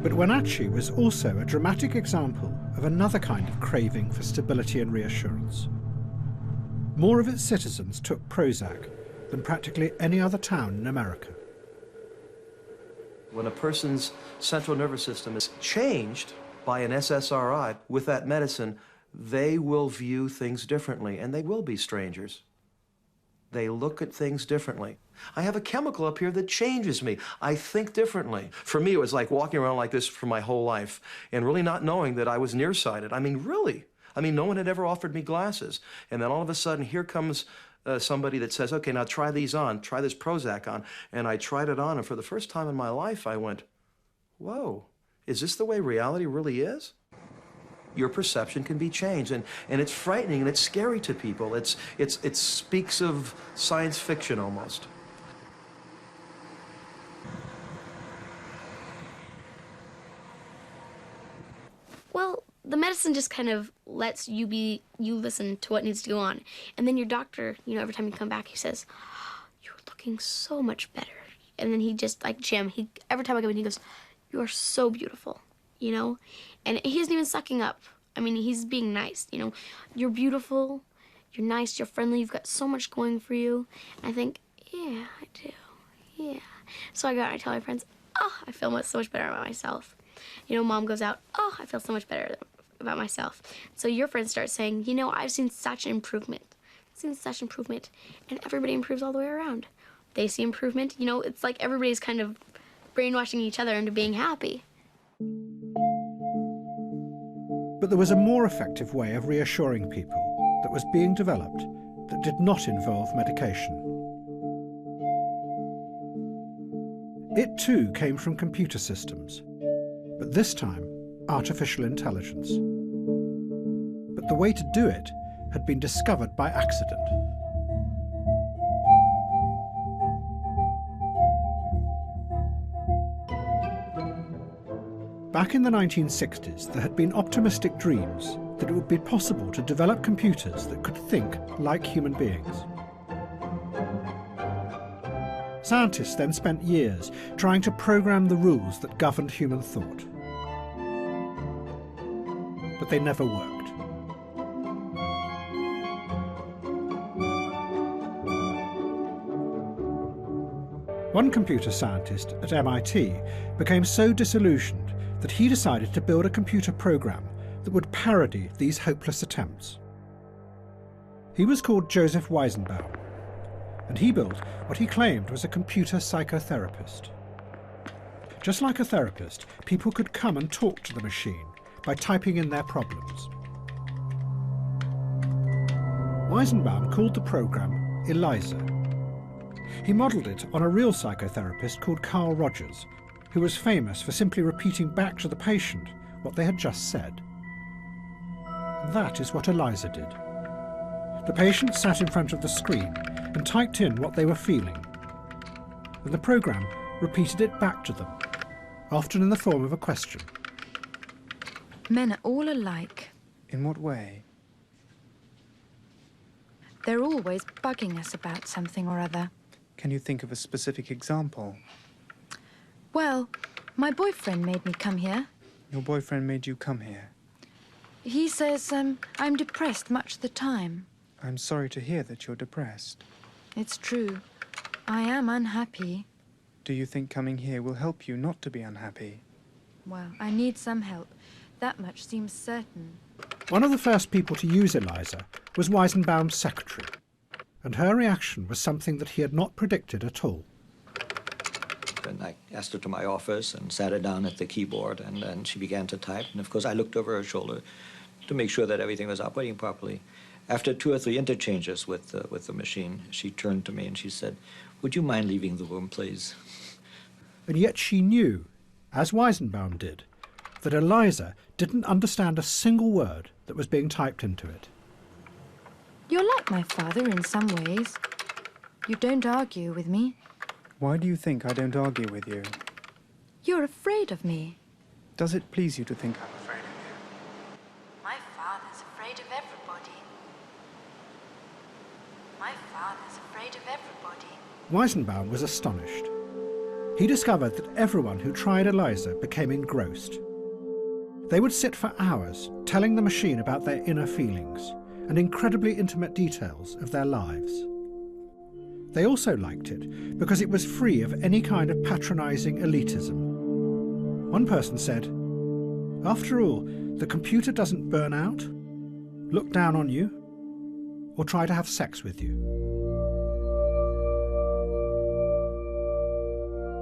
But Wenatchee was also a dramatic example of another kind of craving for stability and reassurance. More of its citizens took Prozac than practically any other town in America. When a person's central nervous system is changed by an SSRI with that medicine, they will view things differently, and they will be strangers. They look at things differently. I have a chemical up here that changes me. I think differently. For me, it was like walking around like this for my whole life and really not knowing that I was nearsighted. I mean, really. I mean, no one had ever offered me glasses. And then all of a sudden, here comes somebody that says, okay, now try these on, try this Prozac on. And I tried it on, and for the first time in my life, I went, whoa, is this the way reality really is? Your perception can be changed, and it's frightening and it's scary to people. It speaks of science fiction almost. Well, the medicine just kind of lets you listen to what needs to go on. And then your doctor, every time you come back, he says, you're looking so much better. And then he just, like Jim, every time I come in, he goes, you are so beautiful, And he isn't even sucking up. I mean, he's being nice, You're beautiful, you're nice, you're friendly, you've got so much going for you. And I think, yeah, I do, yeah. So I go out and I tell my friends, oh, I feel so much better about myself. Mom goes out, oh, I feel so much better about myself. So your friends start saying, I've seen such an improvement. And everybody improves all the way around. They see improvement, it's like everybody's kind of brainwashing each other into being happy. But there was a more effective way of reassuring people that was being developed that did not involve medication. It too came from computer systems, but this time artificial intelligence. But the way to do it had been discovered by accident. Back in the 1960s, there had been optimistic dreams that it would be possible to develop computers that could think like human beings. Scientists then spent years trying to program the rules that governed human thought. But they never worked. One computer scientist at MIT became so disillusioned that he decided to build a computer program that would parody these hopeless attempts. He was called Joseph Weizenbaum, and he built what he claimed was a computer psychotherapist. Just like a therapist, people could come and talk to the machine by typing in their problems. Weizenbaum called the program E.L.I.Z.A. He modelled it on a real psychotherapist called Carl Rogers, who was famous for simply repeating back to the patient what they had just said. And that is what E.L.I.Z.A. did. The patient sat in front of the screen and typed in what they were feeling, and the program repeated it back to them, often in the form of a question. Men are all alike. In what way? They're always bugging us about something or other. Can you think of a specific example? Well, my boyfriend made me come here. Your boyfriend made you come here? He says I'm depressed much of the time. I'm sorry to hear that you're depressed. It's true. I am unhappy. Do you think coming here will help you not to be unhappy? Well, I need some help. That much seems certain. One of the first people to use E.L.I.Z.A. was Weizenbaum's secretary, and her reaction was something that he had not predicted at all. And I asked her to my office and sat her down at the keyboard, and then she began to type. And of course, I looked over her shoulder to make sure that everything was operating properly. After 2 or 3 interchanges with the machine, she turned to me and she said, "Would you mind leaving the room, please?" And yet she knew, as Weizenbaum did, that E.L.I.Z.A. didn't understand a single word that was being typed into it. You're like my father in some ways. You don't argue with me. Why do you think I don't argue with you? You're afraid of me. Does it please you to think I'm afraid of you? My father's afraid of everybody. My father's afraid of everybody. Weizenbaum was astonished. He discovered that everyone who tried E.L.I.Z.A became engrossed. They would sit for hours telling the machine about their inner feelings and incredibly intimate details of their lives. They also liked it because it was free of any kind of patronising elitism. One person said, "After all, the computer doesn't burn out, look down on you, or try to have sex with you."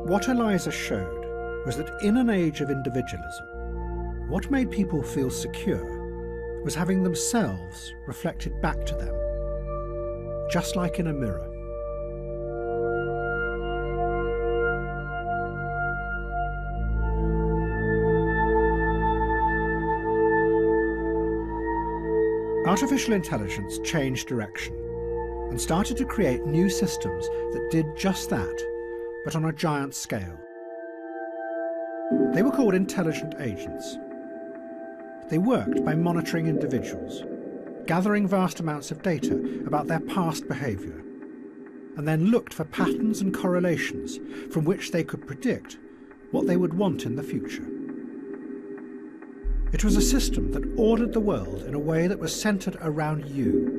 What E.L.I.Z.A showed was that in an age of individualism, what made people feel secure was having themselves reflected back to them, just like in a mirror. Artificial intelligence changed direction and started to create new systems that did just that, but on a giant scale. They were called intelligent agents. They worked by monitoring individuals, gathering vast amounts of data about their past behaviour, and then looked for patterns and correlations from which they could predict what they would want in the future. It was a system that ordered the world in a way that was centred around you.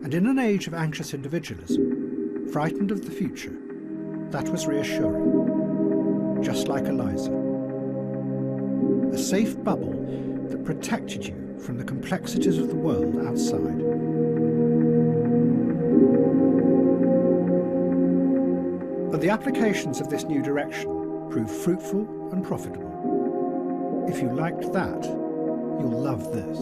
And in an age of anxious individualism, frightened of the future, that was reassuring, just like E.L.I.Z.A. A safe bubble that protected you from the complexities of the world outside. But the applications of this new direction proved fruitful and profitable. If you liked that, you'll love this.